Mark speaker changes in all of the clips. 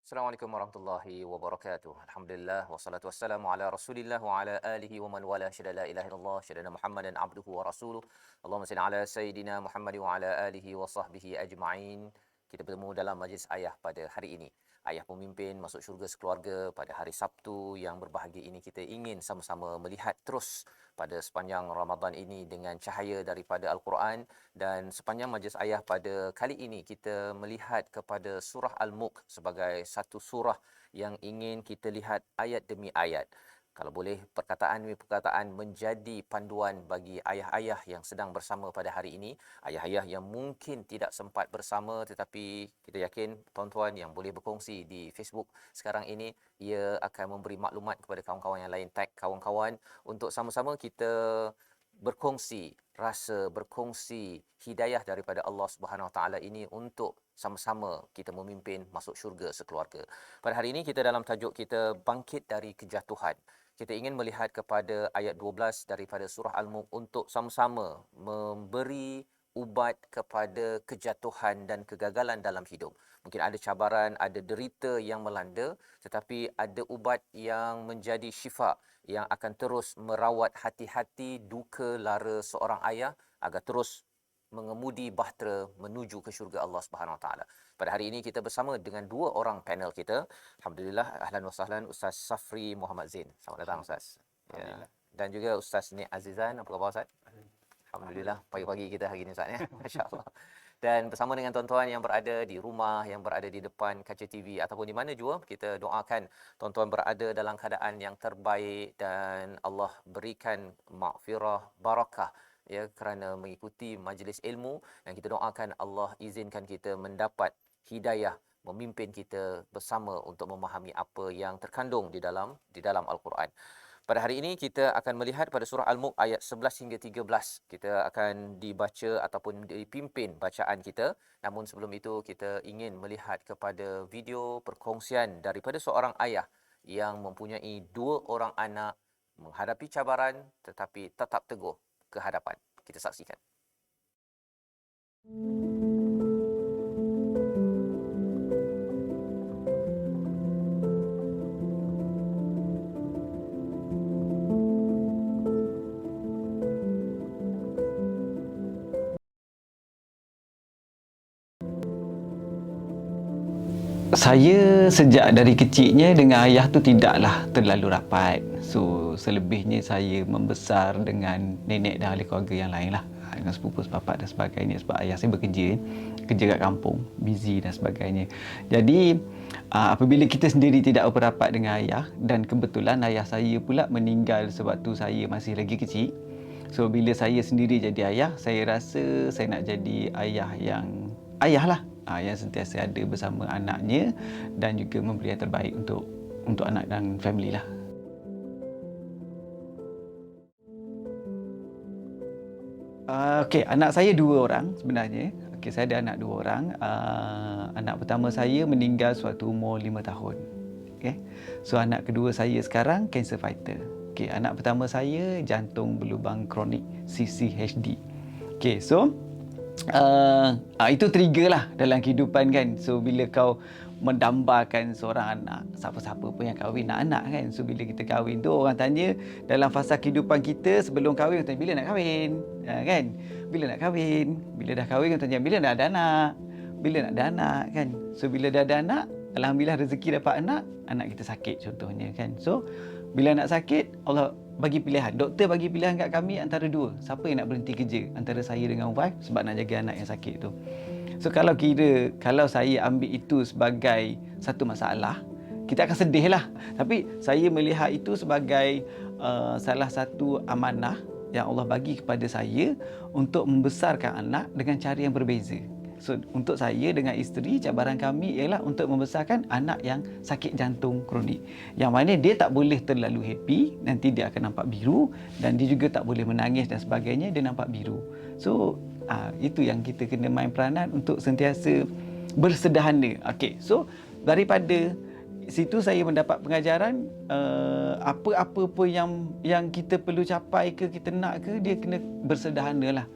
Speaker 1: Assalamualaikum warahmatullahi wabarakatuh. Alhamdulillah wassalatu wassalamu ala Rasulillah wa ala alihi wa man wala syada la ilaha illallah syada Muhammadan abduhu wa rasuluh. Allahumma salli ala sayidina Muhammad wa ala alihi wa sahbihi ajma'in. Kita bertemu dalam majlis ayah pada hari ini. Ayah pemimpin masuk syurga sekeluarga pada hari Sabtu yang berbahagia ini, kita ingin sama-sama melihat terus pada sepanjang Ramadan ini dengan cahaya daripada Al-Quran. Dan sepanjang majlis ayah pada kali ini kita melihat kepada surah Al-Mulk sebagai satu surah yang ingin kita lihat ayat demi ayat. Kalau boleh, perkataan demi perkataan menjadi panduan bagi ayah-ayah yang sedang bersama pada hari ini. Ayah-ayah yang mungkin tidak sempat bersama, tetapi kita yakin tuan-tuan yang boleh berkongsi di Facebook sekarang ini, ia akan memberi maklumat kepada kawan-kawan yang lain, tag kawan-kawan untuk sama-sama kita berkongsi rasa, berkongsi hidayah daripada Allah Subhanahu Wa Taala ini untuk sama-sama kita memimpin masuk syurga sekeluarga. Pada hari ini kita dalam tajuk kita bangkit dari kejatuhan. Kita ingin melihat kepada ayat 12 daripada surah Al-Mulk untuk sama-sama memberi ubat kepada kejatuhan dan kegagalan dalam hidup. Mungkin ada cabaran, ada derita yang melanda, tetapi ada ubat yang menjadi syifa, yang akan terus merawat hati-hati duka lara seorang ayah agar terus mengemudi bahtera menuju ke syurga Allah Subhanahu Wa Taala. Pada hari ini kita bersama dengan dua orang panel kita. Alhamdulillah, ahlan wa sahlan Ustaz Safri Muhammad Zain. Selamat datang Ustaz. Ya. Dan juga Ustaz Nik Azizan. Apa khabar Ustaz? Alhamdulillah, pagi-pagi kita hari ini Ustaz ya. Masya-Allah. Dan bersama dengan tuan-tuan yang berada di rumah, yang berada di depan kaca TV ataupun di mana jua, kita doakan tuan-tuan berada dalam keadaan yang terbaik dan Allah berikan maghfirah, barakah ya kerana mengikuti majlis ilmu, dan kita doakan Allah izinkan kita mendapat hidayah memimpin kita bersama untuk memahami apa yang terkandung di dalam Al-Quran. Pada hari ini kita akan melihat pada surah Al-Mulk ayat 11 hingga 13. Kita akan dibaca ataupun dipimpin bacaan kita. Namun sebelum itu kita ingin melihat kepada video perkongsian daripada seorang ayah yang mempunyai dua orang anak, menghadapi cabaran tetapi tetap teguh ke hadapan. Kita saksikan.
Speaker 2: Saya sejak dari kecilnya dengan ayah tu tidaklah terlalu rapat. So, selebihnya saya membesar dengan nenek dan ahli keluarga yang lain lah. Dengan sepupu, sepapak dan sebagainya. Sebab ayah saya bekerja, kerja kat kampung, busy dan sebagainya. Jadi, apabila kita sendiri tidak berapat dengan ayah, dan kebetulan ayah saya pula meninggal sewaktu saya masih lagi kecil. So, bila saya sendiri jadi ayah, saya rasa saya nak jadi ayah yang ayah lah. Yang sentiasa ada bersama anaknya dan juga memberi yang terbaik untuk anak dan family lah. Okey, anak saya dua orang sebenarnya. Okey, saya ada anak dua orang. Anak pertama saya meninggal sewaktu umur 5 tahun. Okey. So anak kedua saya sekarang cancer fighter. Okey, anak pertama saya jantung berlubang kronik CCHD. Okey, so itu trigger lah dalam kehidupan kan. So bila kau mendambakan seorang anak, siapa-siapa pun yang kahwin nak anak kan. So bila kita kahwin tu, orang tanya dalam fasa kehidupan kita sebelum kahwin, kita tanya bila nak kahwin, kan? Bila nak kahwin? Bila dah kahwin, kita tanya bila nak ada anak, bila nak ada anak kan. So bila dah ada anak, alhamdulillah rezeki dapat anak kita sakit contohnya kan. So bila anak sakit, Allah bagi pilihan. Doktor bagi pilihan kat kami antara dua. Siapa yang nak berhenti kerja? Antara saya dengan wife sebab nak jaga anak yang sakit tu. So kalau saya ambil itu sebagai satu masalah, kita akan sedih lah. Tapi saya melihat itu sebagai salah satu amanah yang Allah bagi kepada saya untuk membesarkan anak dengan cara yang berbeza. So, untuk saya dengan isteri, cabaran kami ialah untuk membesarkan anak yang sakit jantung kronik. Yang mana dia tak boleh terlalu happy, nanti dia akan nampak biru, dan dia juga tak boleh menangis dan sebagainya, dia nampak biru. So, itu yang kita kena main peranan untuk sentiasa bersederhana. Okey, so daripada situ saya mendapat pengajaran apa-apa pun yang kita perlu capai ke, kita nak ke, dia kena bersederhana lah.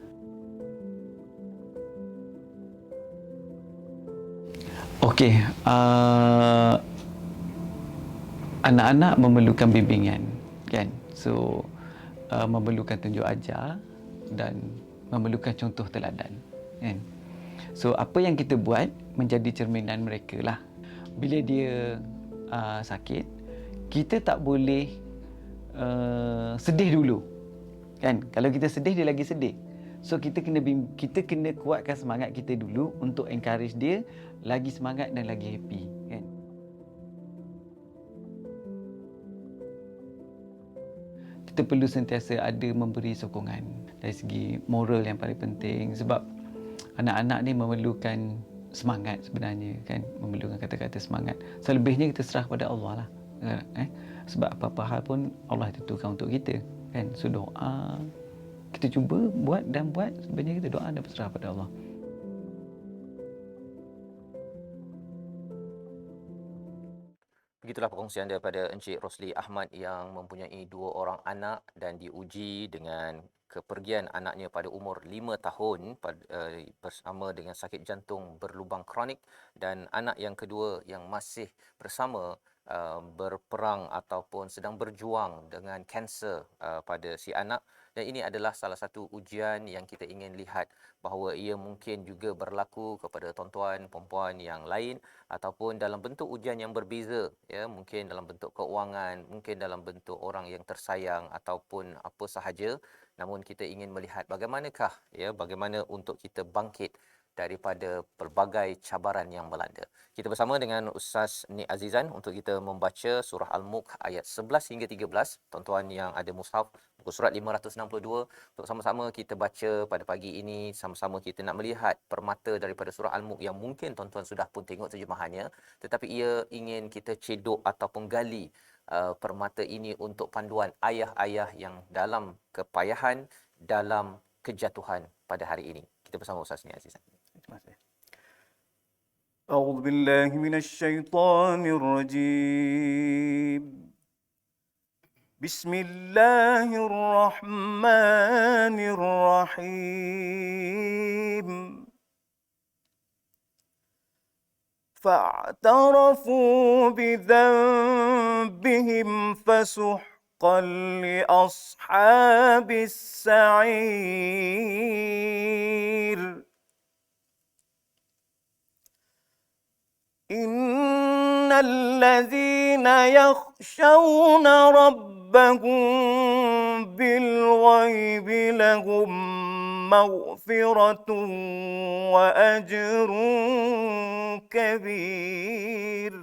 Speaker 2: Okey, anak-anak memerlukan bimbingan, kan? So, memerlukan tunjuk ajar dan memerlukan contoh teladan, kan? So, apa yang kita buat menjadi cerminan mereka lah. Bila dia sakit, kita tak boleh sedih dulu, kan? Kalau kita sedih, dia lagi sedih. So, kita kena kuatkan semangat kita dulu untuk encourage dia lagi semangat dan lagi happy, kan? Kita perlu sentiasa ada memberi sokongan dari segi moral yang paling penting, sebab anak-anak ni memerlukan semangat sebenarnya, kan, memerlukan kata-kata semangat. Selebihnya kita serah pada Allah lah, sebab apa-apa hal pun Allah tentukan untuk kita, kan. So doa kita cuba buat, sebenarnya kita doa dan berserah pada Allah.
Speaker 1: Begitulah perkongsian daripada Encik Rosli Ahmad yang mempunyai 2 orang anak dan diuji dengan kepergian anaknya pada umur 5 tahun bersama dengan sakit jantung berlubang kronik, dan anak yang kedua yang masih bersama berperang ataupun sedang berjuang dengan kanser pada si anak. Dan ini adalah salah satu ujian yang kita ingin lihat bahawa ia mungkin juga berlaku kepada tuan-tuan perempuan yang lain, ataupun dalam bentuk ujian yang berbeza, ya, mungkin dalam bentuk keuangan, mungkin dalam bentuk orang yang tersayang ataupun apa sahaja. Namun kita ingin melihat bagaimanakah, ya, bagaimana untuk kita bangkit daripada pelbagai cabaran yang melanda. Kita bersama dengan Ustaz Nik Azizan untuk kita membaca surah Al-Mulk ayat 11 hingga 13. Tuan-tuan yang ada mushaf, muka surat 562, untuk sama-sama kita baca pada pagi ini. Sama-sama kita nak melihat permata daripada surah Al-Mulk yang mungkin tuan-tuan sudah pun tengok terjemahannya, tetapi ia ingin kita cedok ataupun gali permata ini untuk panduan ayah-ayah yang dalam kepayahan, dalam kejatuhan pada hari ini. Kita bersama Ustaz Nik Azizan. Terima kasih.
Speaker 3: أعوذ بالله من الشيطان الرجيم. بسم الله الرحمن الرحيم. فاعترفوا بذنبهم فسحقا لأصحاب السعير. إن الذين يخشون ربهم بالغيب لهم مغفرة وأجر كبير.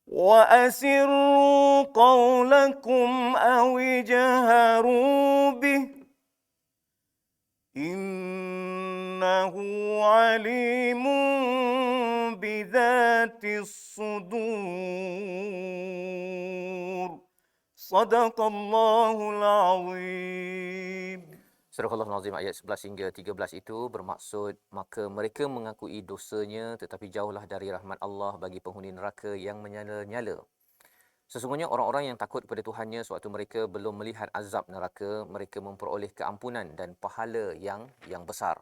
Speaker 3: وأسروا قولكم أو اجهروا به إنه عليم بذات الصدور. صدق الله العظيم.
Speaker 1: Surah Al-Nazim ayat 11 hingga 13 itu bermaksud, maka mereka mengakui dosanya tetapi jauhlah dari rahmat Allah bagi penghuni neraka yang menyala-nyala. Sesungguhnya orang-orang yang takut kepada Tuhannya sewaktu mereka belum melihat azab neraka, mereka memperoleh keampunan dan pahala yang besar.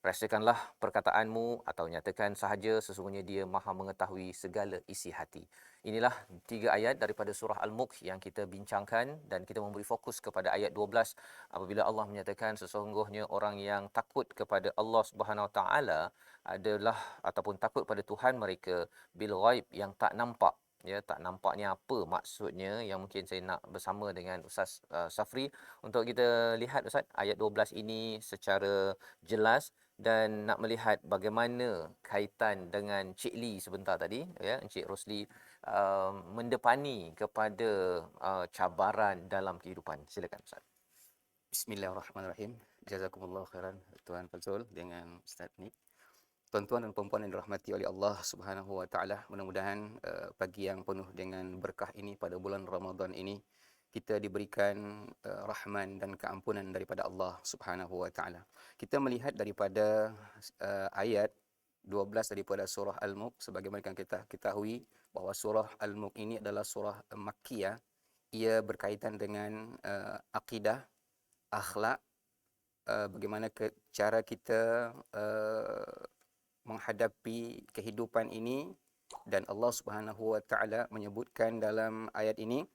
Speaker 1: Rahsiakanlah perkataanmu atau nyatakan sahaja, sesungguhnya Dia Maha mengetahui segala isi hati. Inilah 3 ayat daripada surah Al-Mulk yang kita bincangkan, dan kita memberi fokus kepada ayat 12 apabila Allah menyatakan sesungguhnya orang yang takut kepada Allah Subhanahu Wa Taala adalah ataupun takut pada Tuhan mereka bil ghaib, yang tak nampak. Ya, tak nampaknya apa maksudnya, yang mungkin saya nak bersama dengan Ustaz Safri untuk kita lihat, Ustaz, ayat 12 ini secara jelas, dan nak melihat bagaimana kaitan dengan Cik Lee sebentar tadi, ya, Encik Rosli, mendepani kepada cabaran dalam kehidupan. Silakan, Ustaz.
Speaker 4: Bismillahirrahmanirrahim. Jazakumullah khairan Tuan Fazul dengan Ustaz Nik. Tuan-tuan dan puan-puan yang dirahmati oleh Allah Subhanahu Wa Taala, mudah-mudahan pagi yang penuh dengan berkah ini pada bulan Ramadan ini kita diberikan rahman dan keampunan daripada Allah Subhanahu Wa Taala. Kita melihat daripada ayat 12 daripada surah Al-Mulk, sebagaimana yang kita ketahui bahawa surah Al-Mulk ini adalah surah Makkiyah. Ia berkaitan dengan akidah, akhlak, bagaimana cara kita menghadapi kehidupan ini, dan Allah Subhanahu wa taala menyebutkan dalam ayat ini,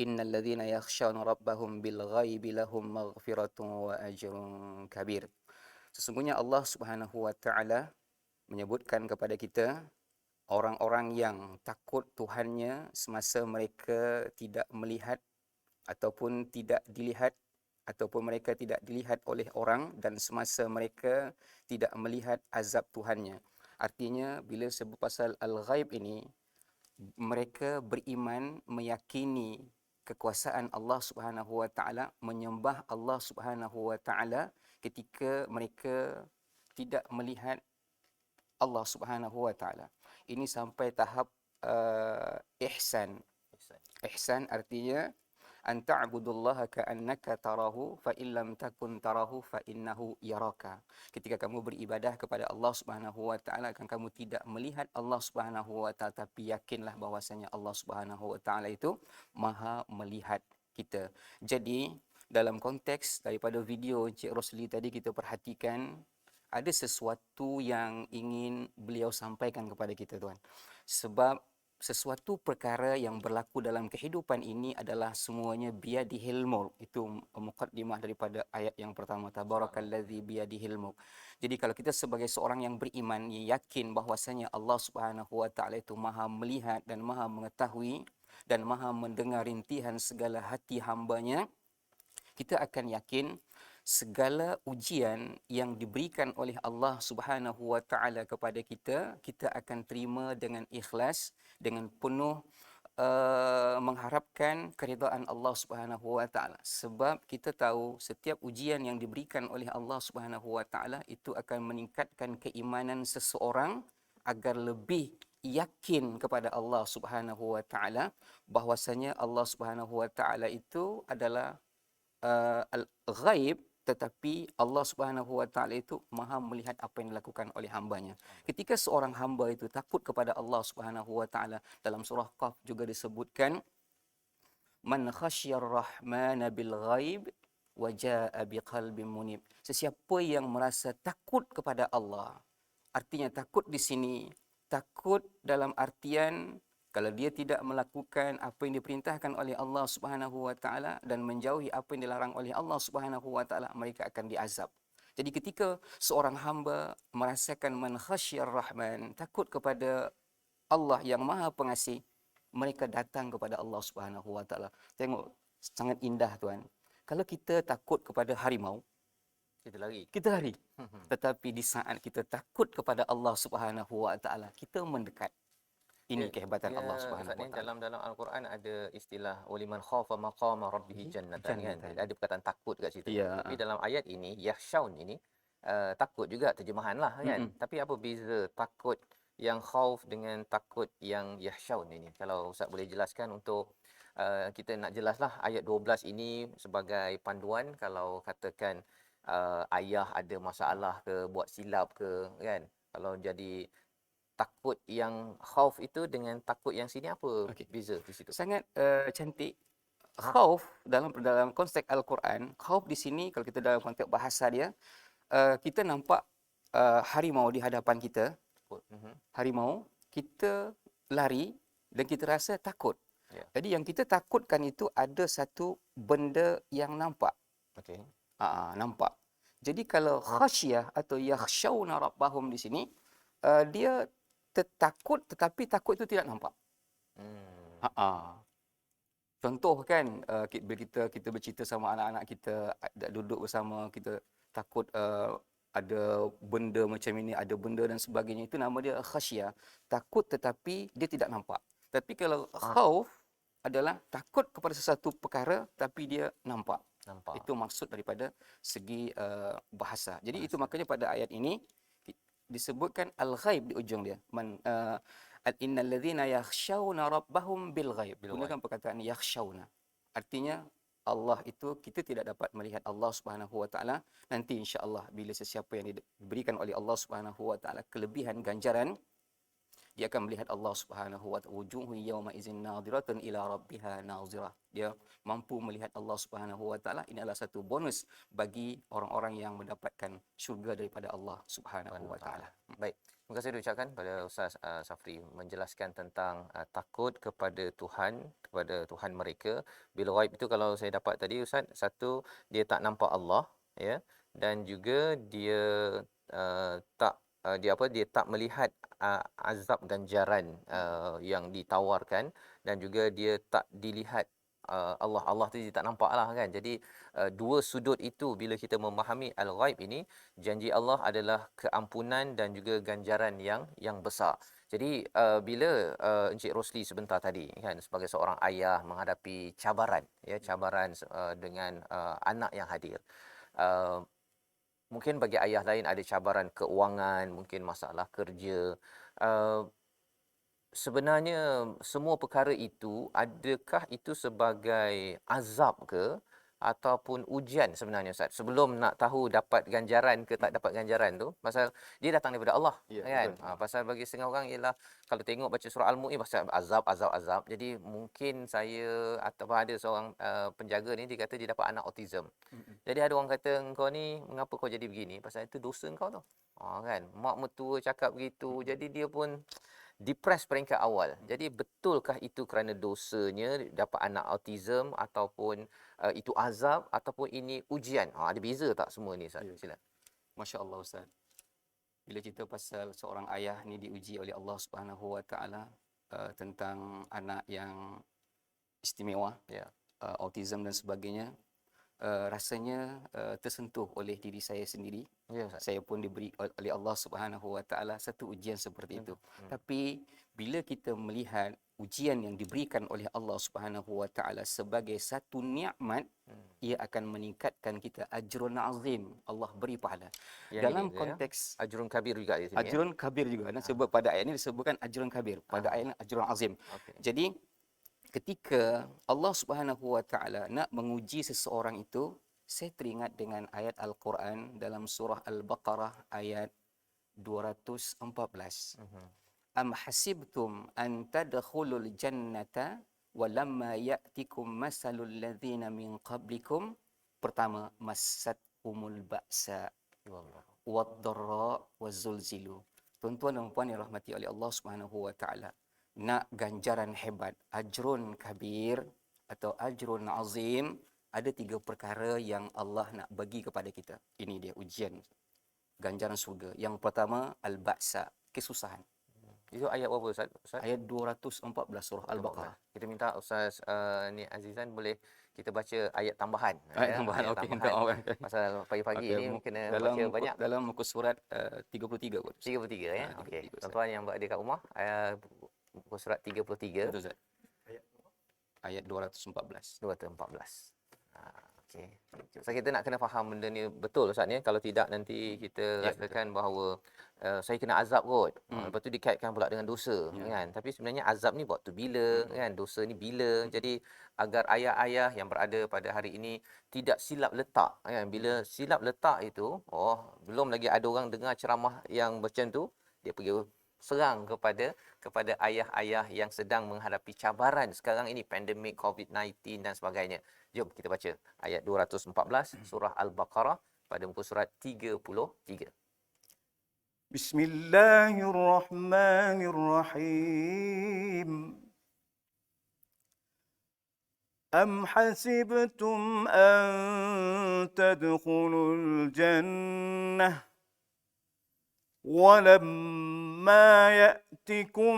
Speaker 4: innal ladzina yakhshawna rabbahum bil ghaibi lahum maghfiratun wa ajrun kabir. Sesungguhnya Allah Subhanahu wa taala menyebutkan kepada kita orang-orang yang takut Tuhannya semasa mereka tidak melihat ataupun tidak dilihat, ataupun mereka tidak dilihat oleh orang, dan semasa mereka tidak melihat azab Tuhannya. Artinya bila sebut pasal al-ghaib ini, mereka beriman, meyakini kekuasaan Allah Subhanahu wa taala, menyembah Allah Subhanahu wa taala ketika mereka tidak melihat Allah Subhanahu wa taala. Ini sampai tahap ihsan. Ihsan artinya an ta'budullaha ka'annaka tarahu fa illam takun tarahu fa innahu yaraka. Ketika kamu beribadah kepada Allah Subhanahu wa taala, akan kamu tidak melihat Allah Subhanahu wa taala, tapi yakinlah bahwasanya Allah Subhanahu wa taala itu Maha melihat kita. Jadi dalam konteks daripada video Encik Rosli tadi, kita perhatikan ada sesuatu yang ingin beliau sampaikan kepada kita, tuan. Sebab sesuatu perkara yang berlaku dalam kehidupan ini adalah semuanya biyadihil mulk. Itu muqaddimah daripada ayat yang pertama, tabarakalladzi biyadihil mulk. Jadi kalau kita sebagai seorang yang beriman, yakin bahwasanya Allah Subhanahu wa taala itu Maha melihat dan Maha mengetahui dan Maha mendengar rintihan segala hati hamba-Nya, kita akan yakin segala ujian yang diberikan oleh Allah Subhanahu wa taala kepada kita, kita akan terima dengan ikhlas, dengan penuh mengharapkan keridaan Allah Subhanahu wa taala. Sebab kita tahu setiap ujian yang diberikan oleh Allah Subhanahu wa taala itu akan meningkatkan keimanan seseorang agar lebih yakin kepada Allah Subhanahu wa taala, bahwasanya Allah Subhanahu wa taala itu adalah al-ghaib, tetapi Allah Subhanahu wa taala itu Maha melihat apa yang dilakukan oleh hamba-Nya. Ketika seorang hamba itu takut kepada Allah Subhanahu wa taala, dalam surah Qaf juga disebutkan, man khasyar rahmana bil ghaib wa jaa biqalbin munib. Sesiapa yang merasa takut kepada Allah. Artinya takut di sini, takut dalam artian kalau dia tidak melakukan apa yang diperintahkan oleh Allah Subhanahu wa taala dan menjauhi apa yang dilarang oleh Allah Subhanahu wa taala, mereka akan diazab. Jadi ketika seorang hamba merasakan man khasyar rahman, takut kepada Allah yang Maha Pengasih, mereka datang kepada Allah Subhanahu wa taala. Tengok, sangat indah, tuan. Kalau kita takut kepada harimau,
Speaker 1: Kita lari.
Speaker 4: kita lari. Tetapi di saat kita takut kepada Allah Subhanahu wa taala, kita mendekat. Ini kehebatan Allah Subhanahu wa taala.
Speaker 1: Dalam Al-Quran ada istilah waliman khafa maqama rabbih jannatan, kan. Ada perkataan takut kat situ.
Speaker 4: Ya.
Speaker 1: Tapi dalam ayat ini yakhshaun ini takut juga terjemahan lah, kan. Tapi apa beza takut yang khauf dengan takut yang yakhshaun ini? Kalau Ustaz boleh jelaskan untuk kita nak jelaslah ayat 12 ini sebagai panduan kalau katakan ayah ada masalah ke, buat silap ke, kan. Kalau jadi takut yang khauf itu dengan takut yang sini, apa beza di situ?
Speaker 4: Sangat cantik. Khauf dalam konteks Al-Quran, khauf di sini kalau kita dalam konteks bahasa dia, kita nampak harimau di hadapan kita. Harimau, kita lari dan kita rasa takut.
Speaker 1: Ya.
Speaker 4: Jadi yang kita takutkan itu ada satu benda yang nampak.
Speaker 1: Okey.
Speaker 4: Nampak. Jadi kalau khasyah atau yakhshawna rabbahum di sini, dia takut tetapi takut itu tidak nampak. Contoh kan, bila kita bercerita sama anak-anak kita, duduk bersama, kita takut ada benda macam ini, ada benda dan sebagainya, itu nama dia khasyah. Takut tetapi dia tidak nampak. Tapi kalau khauf adalah takut kepada sesuatu perkara tapi dia nampak. Itu maksud daripada segi bahasa. Jadi itu makanya pada ayat ini disebutkan al-ghaib di ujung dia. Innal ladzina yakhshawna rabbahum bil ghaib. Gunakan perkataan yakhshawna. Artinya Allah itu, kita tidak dapat melihat Allah Subhanahu wa taala. Nanti insya-Allah bila sesiapa yang diberikan oleh Allah Subhanahu wa taala kelebihan ganjaran, dia akan melihat Allah Subhanahu wa taala, wujuhun yawma idzin nadhiratun ila rabbiha nazirah. Dia mampu melihat Allah Subhanahu wa taala. Ini adalah satu bonus bagi orang-orang yang mendapatkan syurga daripada Allah Subhanahu wa taala.
Speaker 1: Baik. Terima kasih diucapkan pada Ustaz Safri menjelaskan tentang takut kepada Tuhan mereka. Bil ghaib itu kalau saya dapat tadi Ustaz, satu dia tak nampak Allah, ya, dan juga dia dia tak melihat azab ganjaran yang ditawarkan, dan juga dia tak dilihat Allah tu dia tak nampak lah kan. Jadi dua sudut itu bila kita memahami al-ghaib ini, janji Allah adalah keampunan dan juga ganjaran yang besar. Jadi bila Encik Rosli sebentar tadi kan sebagai seorang ayah menghadapi cabaran, ya, cabaran dengan anak yang hadir. Mungkin bagi ayah lain ada cabaran keuangan, mungkin masalah kerja. Sebenarnya semua perkara itu, adakah itu sebagai azab ke ataupun ujian sebenarnya Ustaz? Sebelum nak tahu dapat ganjaran ke tak dapat ganjaran tu, pasal dia datang daripada Allah,
Speaker 5: Ya,
Speaker 1: kan? Pasal bagi setengah orang ialah kalau tengok baca surah Al-Mulk pasal azab. Jadi mungkin saya ataupun ada seorang penjaga ni, dia kata dia dapat anak autism. Jadi ada orang kata, "Engkau ni mengapa kau jadi begini?" Pasal itu dosa engkau tu. Kan? Mak mertua cakap begitu. Jadi dia pun depres peringkat awal. Jadi betulkah itu kerana dosanya dapat anak autism, ataupun itu azab, ataupun ini ujian? Ada beza tak semua ni Ustaz? Sila.
Speaker 4: Masya Allah Ustaz. Bila cerita pasal seorang ayah ni diuji oleh Allah Subhanahu wa taala tentang anak yang istimewa,
Speaker 1: Ya.
Speaker 4: autism dan sebagainya, rasanya tersentuh oleh diri saya sendiri.
Speaker 1: Ya Ustaz.
Speaker 4: Saya pun diberi oleh Allah Subhanahu wa taala satu ujian seperti itu. Tapi bila kita melihat ujian yang diberikan oleh Allah Subhanahu wa taala sebagai satu nikmat, ia akan meningkatkan kita ajrun azim. Allah beri pahala.
Speaker 1: Yang
Speaker 4: Dalam
Speaker 1: ini,
Speaker 4: konteks
Speaker 1: ajrun kabir juga di sini.
Speaker 4: ajrun kabir juga. Dan sebab pada ayat ini disebutkan ajrun kabir. Pada ayat ini ajrun azim.
Speaker 1: Okey.
Speaker 4: Jadi ketika Allah Subhanahu wa taala nak menguji seseorang itu, saya teringat dengan ayat Al-Quran dalam surah Al-Baqarah ayat 214. Am hasibtum an tadkhulul jannata walamma ya'tikum masalul ladzina min qablikum. Pertama, massatkumul ba'sa wad-dharra wazulzilu. Tuan-tuan dan puan yang rahmati oleh Allah Subhanahu wa taala, nak ganjaran hebat, ajrun kabir atau ajrun azim, ada 3 perkara yang Allah nak bagi kepada kita. Ini dia ujian ganjaran surga. Yang pertama, al-ba'sa, kesusahan.
Speaker 1: Itu ayat berapa Ustaz?
Speaker 4: Ayat 214 surah Al-Baqarah.
Speaker 1: Kita minta Ustaz ni Azizan boleh kita baca ayat tambahan.
Speaker 4: Ayat tambahan, okey, minta maaf.
Speaker 1: Pasal pagi-pagi ni kena baca banyak.
Speaker 4: Dalam muka surat 33 kot.
Speaker 1: 33 ya. Okey.
Speaker 4: 33, Ustaz.
Speaker 1: Tuan-tuan yang berada kat rumah, muka surat 33.
Speaker 4: Betul Ustaz. Ayat 214.
Speaker 1: 214. Okey. So kita nak kena faham benda ni betul Ustaz ni. Kalau tidak nanti kita rasakan bahawa saya kena azab kot. Lepas tu dikaitkan pula dengan dosa, kan. Tapi sebenarnya azab ni waktu bila, kan. Dosa ni bila. Jadi agar ayah-ayah yang berada pada hari ini tidak silap letak, kan. Bila silap letak itu, belum lagi ada orang dengar ceramah yang macam tu, dia pergi serang kepada ayah-ayah yang sedang menghadapi cabaran sekarang ini, pandemik COVID-19 dan sebagainya. Jom kita baca ayat 214 surah Al-Baqarah pada muka surat 33.
Speaker 3: Bismillahirrahmanirrahim. أم حسبتم أن تدخلوا الجنة ولما يأتكم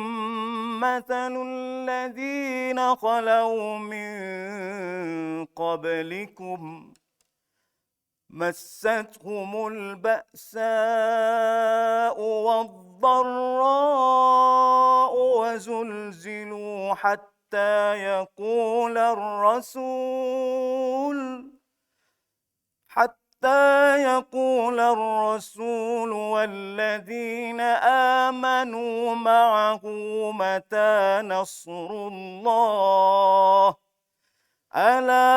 Speaker 3: مثل الذين خلوا من قبلكم مستهم البأساء والضراء وزلزلوا حتى يقول الرسول والذين آمنوا معه متى نصر الله ألا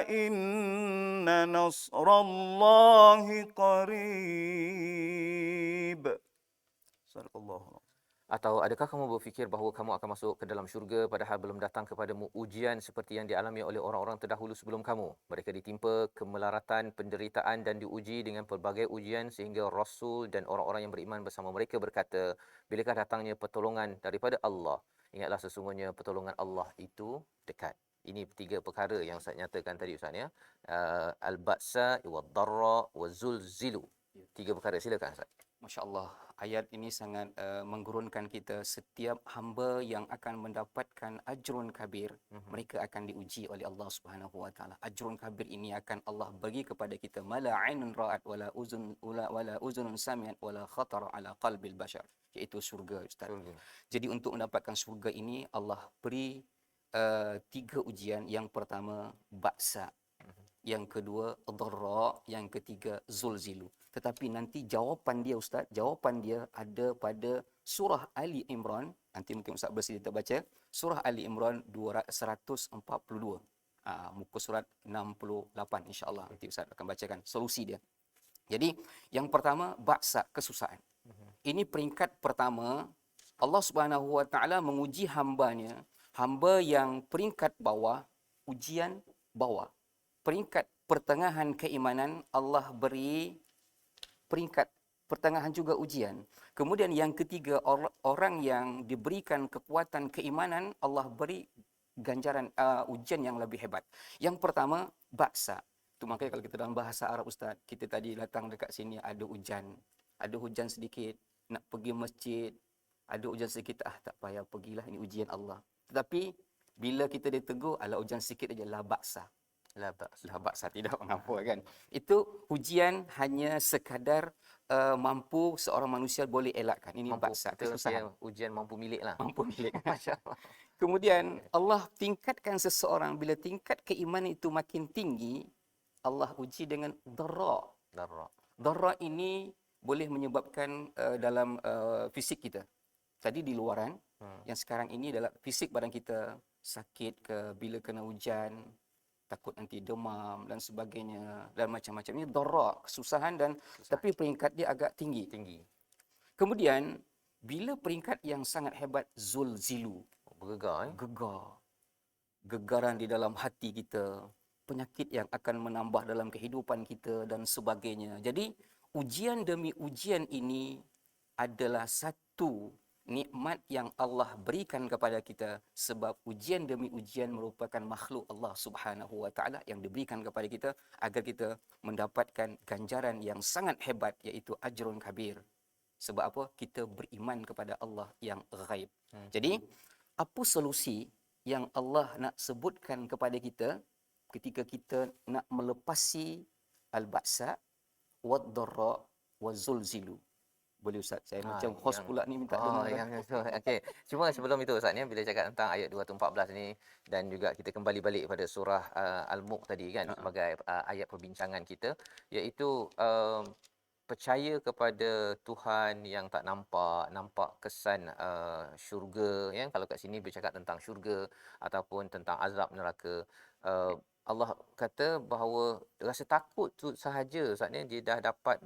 Speaker 3: إن نصر الله قريب. صدق الله.
Speaker 1: Atau adakah kamu berfikir bahawa kamu akan masuk ke dalam syurga padahal belum datang kepadamu ujian seperti yang dialami oleh orang-orang terdahulu sebelum kamu? Mereka ditimpa kemelaratan, penderitaan dan diuji dengan pelbagai ujian sehingga Rasul dan orang-orang yang beriman bersama mereka berkata, bilakah datangnya pertolongan daripada Allah? Ingatlah sesungguhnya pertolongan Allah itu dekat. Ini tiga perkara yang saya nyatakan tadi Ustaz ya. Al-ba'sa wad-dharra waz-zulzilu. Tiga perkara, silakan Ustaz.
Speaker 4: Masya Allah, ayat ini sangat menggurunkan kita. Setiap hamba yang akan mendapatkan ajrun kabir, mereka akan diuji oleh Allah Subhanahu Wa Taala. Ajrun kabir ini akan Allah bagi kepada kita. Mala ainun ra'at wala uzunun sami'at wala khatara ala qalbil bashar, iaitu surga, Ustaz.
Speaker 1: Surga.
Speaker 4: Jadi untuk mendapatkan surga ini Allah beri 3 ujian. Yang pertama baksa, yang kedua dharra, yang ketiga zulzilu. Tetapi nanti jawapan dia Ustaz, jawapan dia ada pada surah Ali Imran. Nanti mungkin Ustaz bersedia kita baca surah Ali Imran 142. Muka surat 68 insya-Allah. Nanti Ustaz akan bacakan solusi dia. Jadi yang pertama baksa, kesusahan. Ini peringkat pertama. Allah Subhanahu Wa Taala menguji hambanya, hamba yang peringkat bawah, ujian bawah. Peringkat pertengahan keimanan Allah beri peringkat pertengahan juga ujian. Kemudian yang ketiga, orang yang diberikan kekuatan keimanan Allah beri ganjaran ujian yang lebih hebat. Yang pertama baksa. Itu makanya kalau kita dalam bahasa Arab Ustaz, kita tadi datang dekat sini ada hujan sedikit, nak pergi masjid, ada hujan sedikit, tak payah pergilah, ini ujian Allah. Tetapi bila kita ditegur, ala hujan sikit aja, la baksa. La baksa, tidak mengapa kan. Itu ujian hanya sekadar mampu seorang manusia boleh elakkan. Ini baksa, kesusahan.
Speaker 1: Ujian mampu milik lah.
Speaker 4: Mampu milik. Masya-Allah. Kemudian Allah tingkatkan seseorang, bila tingkat keimanan itu makin tinggi, Allah uji dengan dharra. Dharra ini boleh menyebabkan dalam fisik kita. Tadi di luaran, yang sekarang ini adalah fisik badan kita sakit ke, bila kena hujan, takut nanti demam dan sebagainya dan macam-macam. Ini dharra, kesusahan dan tapi peringkat dia agak tinggi. Kemudian bila peringkat yang sangat hebat, zulzilu,
Speaker 1: Bergegar.
Speaker 4: Gegaran di dalam hati kita, penyakit yang akan menambah dalam kehidupan kita dan sebagainya. Jadi ujian demi ujian ini adalah satu nikmat yang Allah berikan kepada kita, sebab ujian demi ujian merupakan makhluk Allah Subhanahu Wa Taala yang diberikan kepada kita agar kita mendapatkan ganjaran yang sangat hebat, iaitu ajrun kabir. Sebab apa? Kita beriman kepada Allah yang ghaib. Jadi apa solusi yang Allah nak sebutkan kepada kita ketika kita nak melepasi al-ba'sa wad-dharra waz-zulzilu? Boleh Ustaz, saya macam host pula ni minta dengar.
Speaker 1: Okey. Cuma sebelum itu Ustaz ni, bila cakap tentang ayat 214 ni dan juga kita kembali balik pada surah Al-Mulk tadi kan, sebagai ayat perbincangan kita, iaitu percaya kepada Tuhan yang tak nampak kesan syurga ya. Kalau kat sini bercakap tentang syurga ataupun tentang azab neraka, Allah kata bahawa rasa takut tu sahaja Ustaz ni, dia dah dapat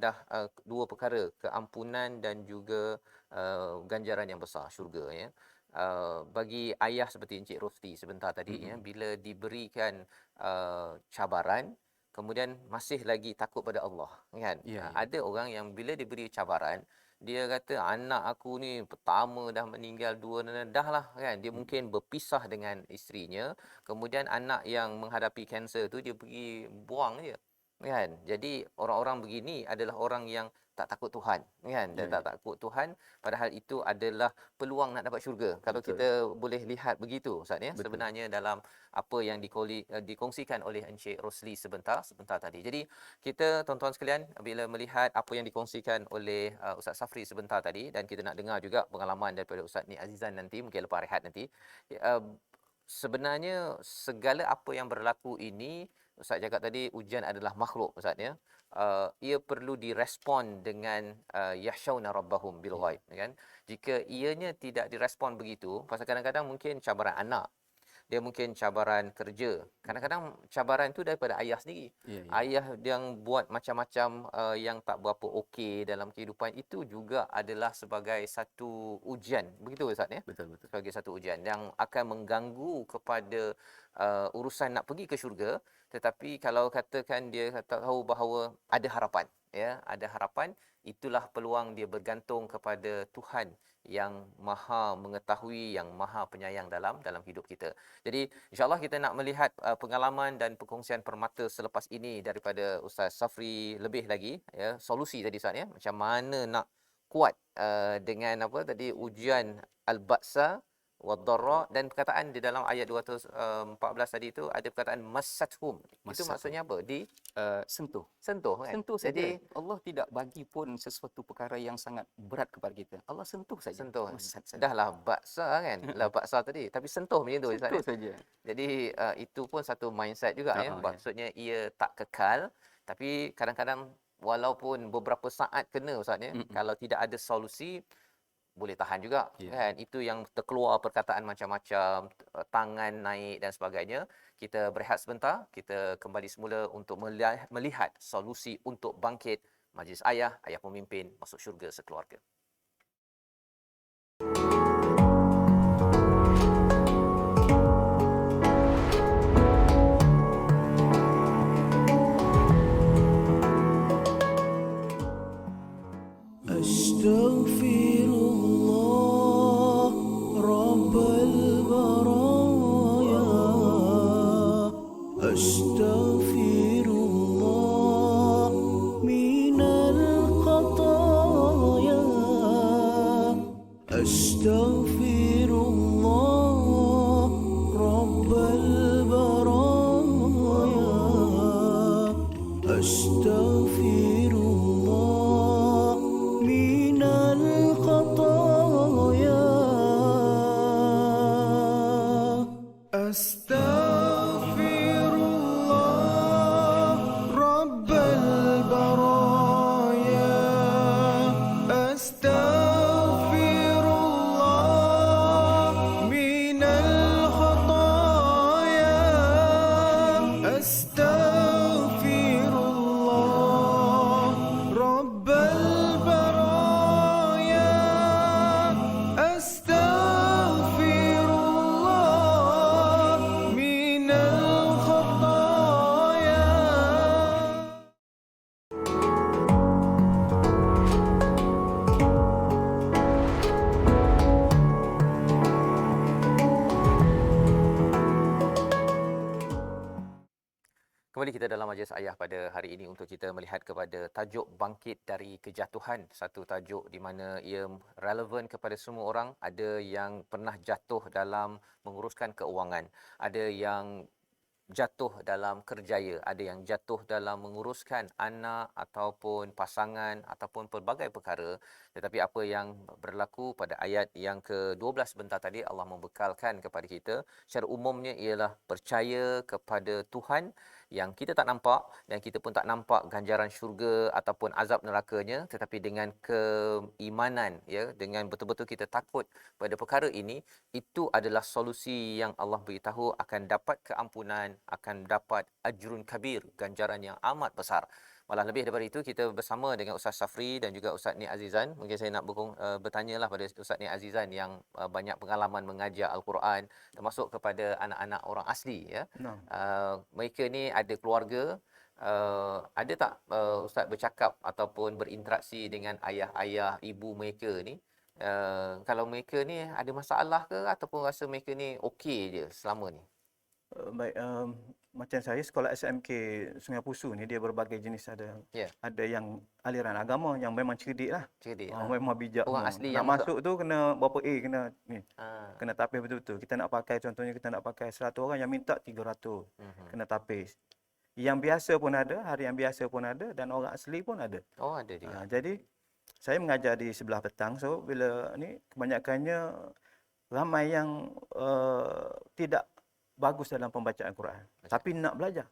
Speaker 1: dua perkara, keampunan dan juga ganjaran yang besar, syurga ya. Bagi ayah seperti Encik Rosti sebentar tadi ya, bila diberikan cabaran kemudian masih lagi takut pada Allah kan. Ada orang yang bila diberi cabaran, dia kata anak aku ni pertama dah meninggal, dua dah lah kan. Dia mungkin berpisah dengan isterinya, kemudian anak yang menghadapi kanser tu dia pergi buang je kan. Jadi orang-orang begini adalah orang yang tak takut Tuhan kan, dan tak takut Tuhan, padahal itu adalah peluang nak dapat syurga. Kalau kita boleh lihat begitu Ustaz ya, sebenarnya dalam apa yang dikongsikan oleh Encik Rosli sebentar tadi. Jadi kita tuan-tuan sekalian, bila melihat apa yang dikongsikan oleh Ustaz Safri sebentar tadi, dan kita nak dengar juga pengalaman daripada Ustaz Ni Azizan nanti, mungkin lepas rehat nanti, sebenarnya segala apa yang berlaku ini, Ustaz cakap tadi ujian adalah makhluk Ustaz ya. Ia perlu direspon dengan yakhshawna rabbahum bil ghaib kan. Jika ianya tidak direspon begitu, pasal kadang-kadang mungkin cabaran anak, dia mungkin cabaran kerja. Kadang-kadang cabaran tu daripada ayah sendiri.
Speaker 4: Ya, ya.
Speaker 1: Ayah yang buat macam-macam yang tak berapa okey dalam kehidupan, itu juga adalah sebagai satu ujian. Begitu Ustaz ya?
Speaker 4: Betul, betul.
Speaker 1: Sebagai satu ujian yang akan mengganggu kepada urusan nak pergi ke syurga. Tetapi kalau katakan dia tahu bahawa ada harapan, ya, ada harapan, itulah peluang dia bergantung kepada Tuhan yang Maha mengetahui, yang Maha penyayang dalam hidup kita. Jadi insya-Allah kita nak melihat pengalaman dan perkongsian permata selepas ini daripada Ustaz Safri lebih lagi, ya, solusi tadi Ustaz ya, macam mana nak kuat dengan apa tadi, ujian al-ba'sa wad-dharra, dan perkataan di dalam ayat 214 tadi itu ada perkataan massathum. Itu
Speaker 4: Massathum.
Speaker 1: maksudnya apa?
Speaker 4: Sentuh.
Speaker 1: Sentuh kan?
Speaker 4: Sentuh saja.
Speaker 1: Jadi
Speaker 4: Allah tidak bagi pun sesuatu perkara yang sangat berat kepada kita. Allah sentuh saja.
Speaker 1: sentuh.
Speaker 4: Massat saja.
Speaker 1: Dah lah baksa kan? Lah baksa tadi, tapi sentuh macam tu Ustaz.
Speaker 4: Sentuh saja.
Speaker 1: Jadi itu pun satu mindset juga ya.
Speaker 4: Ya.
Speaker 1: Maksudnya ia tak kekal, tapi kadang-kadang walaupun beberapa saat kena Ustaz ya, kalau tidak ada solusi boleh tahan juga kan. Itu yang terkeluar perkataan macam-macam, tangan naik dan sebagainya. Kita berehat sebentar, kita kembali semula untuk melihat solusi untuk bangkit majlis ayah pemimpin masuk syurga sekeluarga.
Speaker 5: أستغفر الله رب البرايا أستغفر الله من الخطايا أستغفر الله رب البرايا أستغفر الله من الخطايا أستغفر الله رب البرايا أستغفر الله من الخطايا أستغفر الله رب البرايا أستغفر الله من الخطايا.
Speaker 1: Kembali kita dalam majlis ayah pada hari ini untuk kita melihat kepada tajuk bangkit dari kejatuhan. Satu tajuk di mana ia relevan kepada semua orang. Ada yang pernah jatuh dalam menguruskan keuangan, ada yang jatuh dalam kerjaya, ada yang jatuh dalam menguruskan anak ataupun pasangan ataupun pelbagai perkara. Tetapi apa yang berlaku pada ayat yang ke-12 sebentar tadi, Allah membekalkan kepada kita secara umumnya ialah percaya kepada Tuhan yang kita tak nampak, dan kita pun tak nampak ganjaran syurga ataupun azab nerakanya, tetapi dengan keimanan, ya, dengan betul-betul kita takut pada perkara ini, itu adalah solusi yang Allah beritahu akan dapat keampunan, akan dapat ajrun kabir, ganjaran yang amat besar. Malah lebih daripada itu, kita bersama dengan Ustaz Safri dan juga Ustaz Nik Azizan. Mungkin saya nak bertanyalah pada Ustaz Nik Azizan yang banyak pengalaman mengajar Al-Quran, termasuk kepada anak-anak orang asli, ya. Mereka ni ada keluarga. Ada tak Ustaz bercakap ataupun berinteraksi dengan ayah-ayah, ibu mereka ni? Kalau mereka ni ada masalah ke, ataupun rasa mereka ni okey je selama ni?
Speaker 3: Baik, macam saya sekolah SMK Sungai Pusu ni dia berbagai jenis, ada
Speaker 1: Ya.
Speaker 3: ada yang aliran agama yang memang cerdik lah.
Speaker 1: Cerdik.
Speaker 3: Memang bijak.
Speaker 1: Orang
Speaker 3: semua.
Speaker 1: asli
Speaker 3: nak
Speaker 1: yang
Speaker 3: masuk tu kena berapa A, kena ni.
Speaker 1: Ah.
Speaker 3: Kena tapis betul-betul. Kita nak pakai, contohnya kita nak pakai 100 orang yang minta 300. Kena tapis. Yang biasa pun ada, hari yang biasa pun ada, dan orang asli pun ada.
Speaker 1: Oh, ada juga.
Speaker 3: Jadi saya mengajar di sebelah petang, so bila ni kebanyakannya ramai yang tidak bagus dalam pembacaan Quran, tapi nak belajar.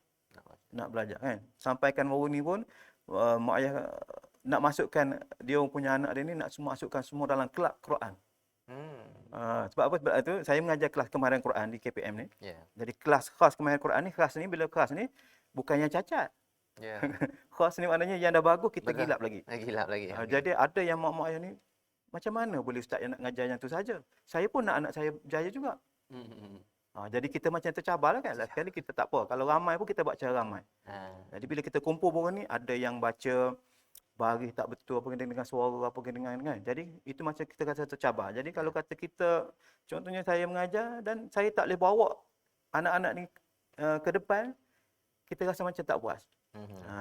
Speaker 3: Nak belajar kan. Sampaikan baru ni pun mak ayah nak masukkan dia punya anak dia ni, nak masukkan semua dalam kelab Quran. Sebab apa? Sebab itu saya mengajar kelas kemahiran Quran di KPM ni.
Speaker 1: Ya.
Speaker 3: Jadi kelas khas kemahiran Quran ni, bila kelas ni bukannya cacat.
Speaker 1: Ya.
Speaker 3: Khas ni maknanya yang dah bagus kita
Speaker 1: Betul.
Speaker 3: gilap lagi.
Speaker 1: Gilap lagi.
Speaker 3: Jadi ada yang mak-mak ayah ni, macam mana boleh ustaz yang nak ngajar yang tu saja? Saya pun nak anak saya berjaya juga. Jadi kita macam tercabar lah kan. Sekali kita tak apa. Kalau ramai pun kita buat cara ramai. Jadi bila kita kumpul orang ni, ada yang baca baris tak betul apa kena dengan suara apa kena dengan kan. Jadi itu macam kita rasa tercabar. Jadi kalau kata kita, contohnya saya mengajar dan saya tak boleh bawa anak-anak ni ke depan, kita rasa macam tak puas.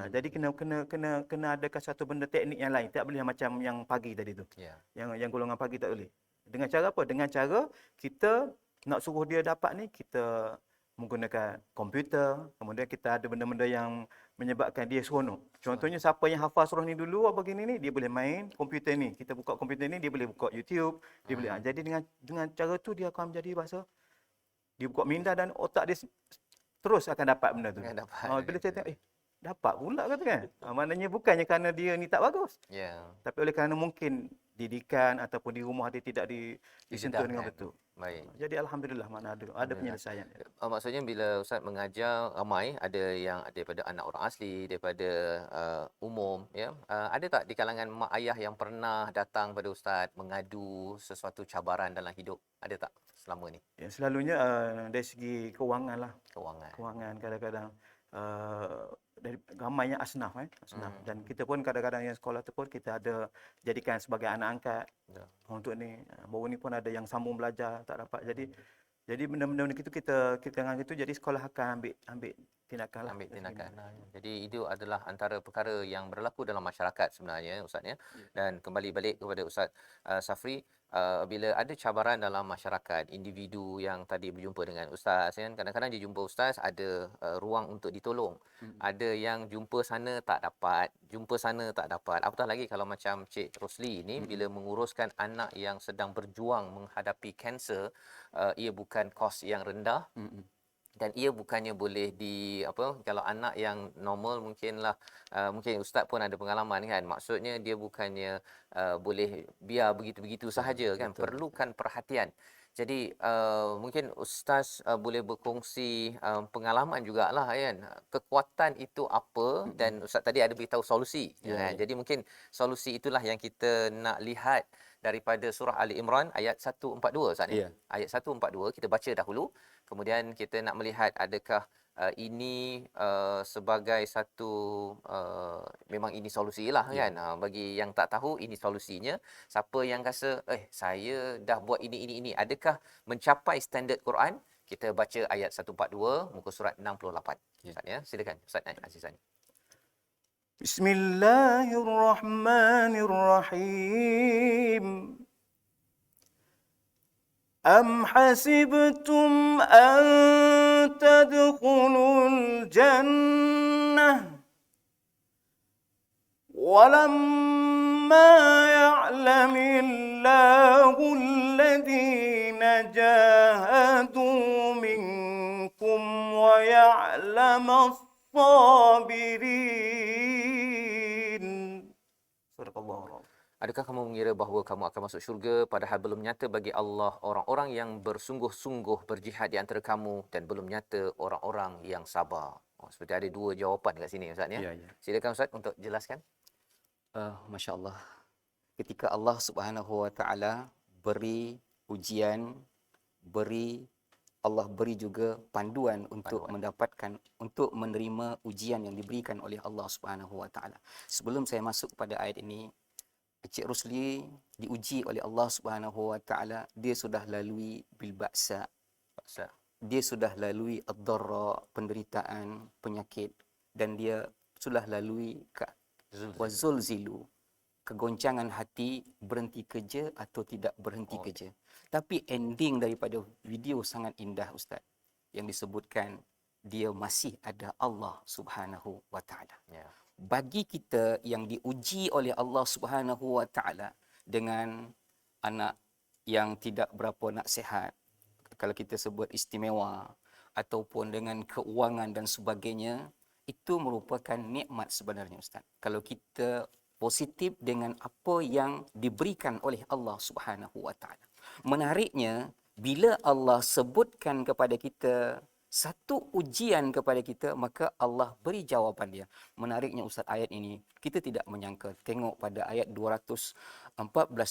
Speaker 3: Jadi kena adakan satu benda teknik yang lain. Tak boleh macam yang pagi tadi tu.
Speaker 1: Ya.
Speaker 3: Yang golongan pagi tak boleh. Dengan cara apa? Dengan cara kita nak suruh dia dapat ni, kita menggunakan komputer, kemudian kita ada benda-benda yang menyebabkan dia seronok. Contohnya siapa yang hafal surah ni dulu apa gini ni, dia boleh main komputer ni. Kita buka komputer ni, dia boleh buka YouTube, dia boleh. Jadi dengan cara tu dia akan menjadi bahasa, dia buka minda dan otak dia terus akan dapat benda tu.
Speaker 1: Akan dapat.
Speaker 3: Bila saya tengok, dapat pula kata kan. Maknanya bukannya kerana dia ni tak bagus.
Speaker 1: Ya.
Speaker 3: Tapi oleh kerana mungkin didikan ataupun di rumah dia tidak disentuh dengan
Speaker 1: Didedahkan.
Speaker 3: betul.
Speaker 1: Baik.
Speaker 3: Jadi alhamdulillah mana ada penyelesaian.
Speaker 1: Maksudnya bila Ustaz mengajar ramai, ada yang daripada anak orang asli, daripada umum, ya. Ada tak di kalangan mak ayah yang pernah datang pada Ustaz mengadu sesuatu cabaran dalam hidup? Ada tak selama ni?
Speaker 3: Ya, selalunya dari segi kewangan lah.
Speaker 1: Kewangan.
Speaker 3: Kewangan kadang-kadang dari ramainya asnaf dan kita pun kadang-kadang yang sekolah tu pun kita ada jadikan sebagai anak angkat untuk ni. Baru ni pun ada yang sambung belajar tak dapat. Jadi benda-benda itu kita dengan itu, jadi sekolah akan ambil tindakan lah.
Speaker 1: Ambil tindakan. Jadi itu adalah antara perkara yang berlaku dalam masyarakat sebenarnya Ustaz ya. Dan kembali balik kepada Ustaz Safri, bila ada cabaran dalam masyarakat, individu yang tadi berjumpa dengan Ustaz kan, kadang-kadang dia jumpa Ustaz ada ruang untuk ditolong. Ada yang jumpa sana tak dapat, jumpa sana tak dapat. Apatah lagi kalau macam Cik Rosli ni bila menguruskan anak yang sedang berjuang menghadapi kanser, ia bukan kos yang rendah. Dan ia bukannya boleh kalau anak yang normal mungkinlah mungkin ustaz pun ada pengalaman kan, maksudnya dia bukannya boleh biar begitu-begitu sahaja kan, perlukan perhatian. Jadi mungkin ustaz boleh berkongsi pengalaman jugalah kan, kekuatan itu apa, dan ustaz tadi ada beritahu solusi kan? Jadi mungkin solusi itulah yang kita nak lihat daripada surah Ali Imran ayat 142 Ustaz ni. Ayat 142 kita baca dahulu, kemudian kita nak melihat adakah ini sebagai satu memang ini solusilah kan. Bagi yang tak tahu ini solusinya. Siapa yang rasa saya dah buat ini, adakah mencapai standard Quran? Kita baca ayat 142 muka surat 68. Ustaz ya, silakan Ustaz Azizan.
Speaker 3: Bismillahirrahmanirrahim. Am hasibtum an tadkhulul jannah walamma ya'lamillahu alladhina jahadu minkum wa ya'lamas sabirin. Sadaqallahu.
Speaker 1: Adakah kamu mengira bahawa kamu akan masuk syurga padahal belum nyata bagi Allah orang-orang yang bersungguh-sungguh berjihad di antara kamu, dan belum nyata orang-orang yang sabar? Seperti ada dua jawapan dekat sini Ustaz ya. Silakan Ustaz untuk jelaskan.
Speaker 4: Masya-Allah. Ketika Allah Subhanahu Wa Taala beri ujian, Allah beri juga panduan untuk mendapatkan, untuk menerima ujian yang diberikan oleh Allah Subhanahu Wa Taala. Sebelum saya masuk pada ayat ini, Cik Rosli diuji oleh Allah Subhanahu Wa Taala. Dia sudah lalui bil ba'sa. Dia sudah lalui ad-dharra, penderitaan, penyakit, dan dia sudah lalui wazulzilu, kegoncangan hati, berhenti kerja atau tidak berhenti kerja. Tapi ending daripada video sangat indah Ustaz, yang disebutkan dia masih ada Allah Subhanahu Wa Taala. Bagi kita yang diuji oleh Allah Subhanahu Wa Taala dengan anak yang tidak berapa nak sihat, kalau kita sebut istimewa, ataupun dengan keuangan dan sebagainya, itu merupakan nikmat sebenarnya Ustaz. Kalau kita positif dengan apa yang diberikan oleh Allah Subhanahu wa taala. Menariknya, bila Allah sebutkan kepada kita satu ujian kepada kita, maka Allah beri jawapan dia. Menariknya Ustaz, ayat ini kita tidak menyangka. Tengok pada ayat 214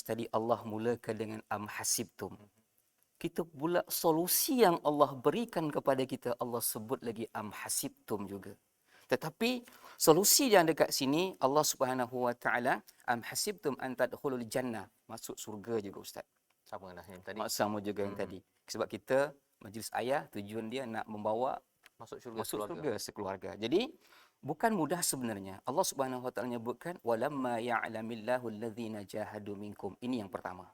Speaker 4: tadi Allah mulakan dengan am hasibtum. Kita pula solusi yang Allah berikan kepada kita, Allah sebut lagi am hasibtum juga. Tetapi solusi yang dekat sini Allah Subhanahu wa taala am hasibtum an tadkhulul jannah, masuk surga juga Ustaz.
Speaker 1: Sama lah yang tadi.
Speaker 4: Sama juga yang tadi. Sebab kita majlis ayah tujuan dia nak membawa
Speaker 1: Masuk syurga
Speaker 4: masuk
Speaker 1: keluarga.
Speaker 4: surga sekeluarga. Jadi bukan mudah sebenarnya. Allah Subhanahu wa taala menyebutkan walamma ya'lamillahu allazina jahadu minkum. Ini yang pertama.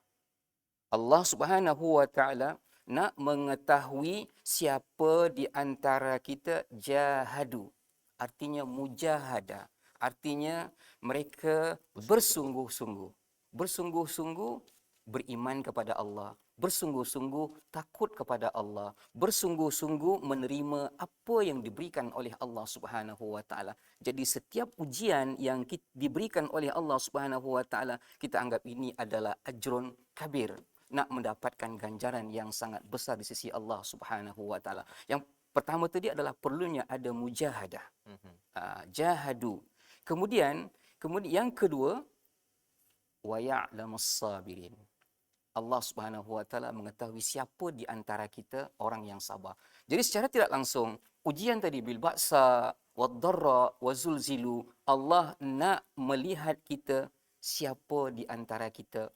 Speaker 4: Allah Subhanahu wa taala nak mengetahui siapa di antara kita jahadu. Artinya mujahadah. Artinya mereka bersungguh-sungguh. Bersungguh-sungguh beriman kepada Allah. Bersungguh-sungguh takut kepada Allah. Bersungguh-sungguh menerima apa yang diberikan oleh Allah Subhanahu wa taala. Jadi setiap ujian yang diberikan oleh Allah Subhanahu wa taala, kita anggap ini adalah ajrun kabir. Nak mendapatkan ganjaran yang sangat besar di sisi Allah Subhanahu wa taala. Yang pertama tadi adalah perlunya ada mujahadah. Jahadu. Kemudian yang kedua, wa ya'lamus sabirin. Allah Subhanahu wa taala mengetahui siapa di antara kita orang yang sabar. Jadi secara tidak langsung ujian tadi bil ba'sa wad dharra wa zulzilu, Allah nak melihat kita siapa di antara kita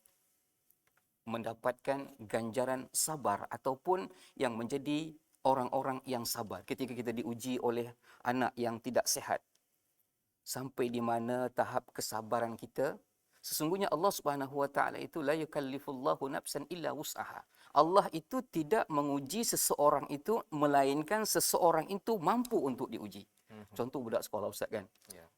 Speaker 4: mendapatkan ganjaran sabar ataupun yang menjadi orang-orang yang sabar ketika kita diuji oleh anak yang tidak sihat. Sampai di mana tahap kesabaran kita? Sesungguhnya Allah Subhanahu wa taala itu la yukallifullahu nafsan illa wus'aha. Allah itu tidak menguji seseorang itu melainkan seseorang itu mampu untuk diuji. Contoh budak sekolah Ustaz kan.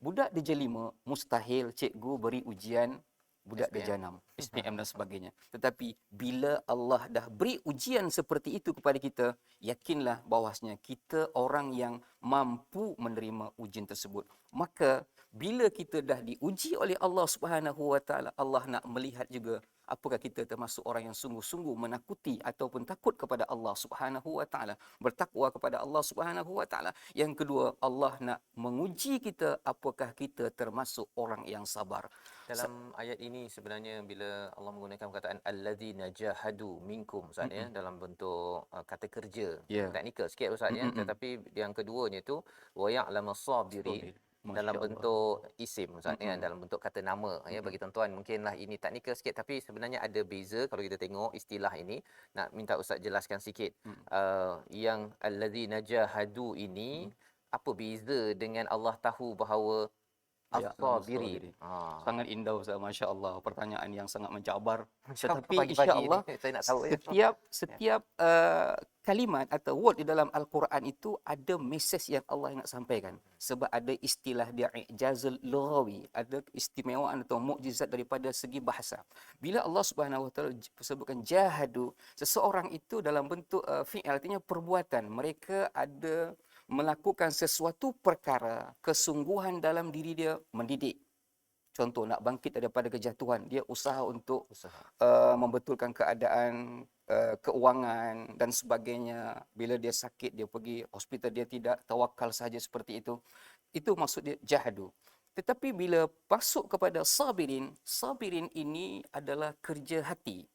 Speaker 4: Budak darjah 5 mustahil cikgu beri ujian budak darjah 6, SPM dan sebagainya. Tetapi bila Allah dah beri ujian seperti itu kepada kita, yakinlah bahawasanya kita orang yang mampu menerima ujian tersebut. Maka bila kita dah diuji oleh Allah Subhanahu wa taala, Allah nak melihat juga apakah kita termasuk orang yang sungguh-sungguh menakuti ataupun takut kepada Allah Subhanahu wa taala, bertakwa kepada Allah Subhanahu wa taala. Yang kedua, Allah nak menguji kita apakah kita termasuk orang yang sabar.
Speaker 1: Dalam ayat ini sebenarnya bila Allah menggunakan perkataan alladzina jahadu minkum Ustaz ya, dalam bentuk kata kerja, teknikal sikit Ustaz ya, tetapi yang keduanya itu wa ya'lamus sabirin dalam bentuk isim Ustaz ya, dalam bentuk kata nama ya. Bagi tuan-tuan mungkinlah ini teknikal sikit, tapi sebenarnya ada beza kalau kita tengok istilah ini. Nak minta Ustaz jelaskan sikit yang alladzina jahadu ini apa beza dengan Allah tahu bahawa as-sabiri.
Speaker 4: Sangat indah Ustaz, masya-Allah. Pertanyaan yang sangat mencabar. Tetapi
Speaker 1: Pagi-pagi
Speaker 4: insya-Allah
Speaker 1: ni saya nak tahu
Speaker 4: setiap kalimat atau word di dalam Al-Quran itu ada mesej yang Allah nak sampaikan. Sebab ada istilah dia i'jazul lughawi, ada istimewaan atau mukjizat daripada segi bahasa. Bila Allah Subhanahu wa taala sebutkan jahadu, seseorang itu dalam bentuk fi'il, artinya perbuatan. Mereka ada melakukan sesuatu perkara, kesungguhan dalam diri dia mendidik. Contoh nak bangkit daripada kejatuhan, dia usaha untuk membetulkan keadaan keuangan dan sebagainya. Bila dia sakit, dia pergi hospital, dia tidak tawakal saja seperti itu. Itu maksud dia jahadu. Tetapi bila masuk kepada sabirin, sabirin ini adalah kerja hati.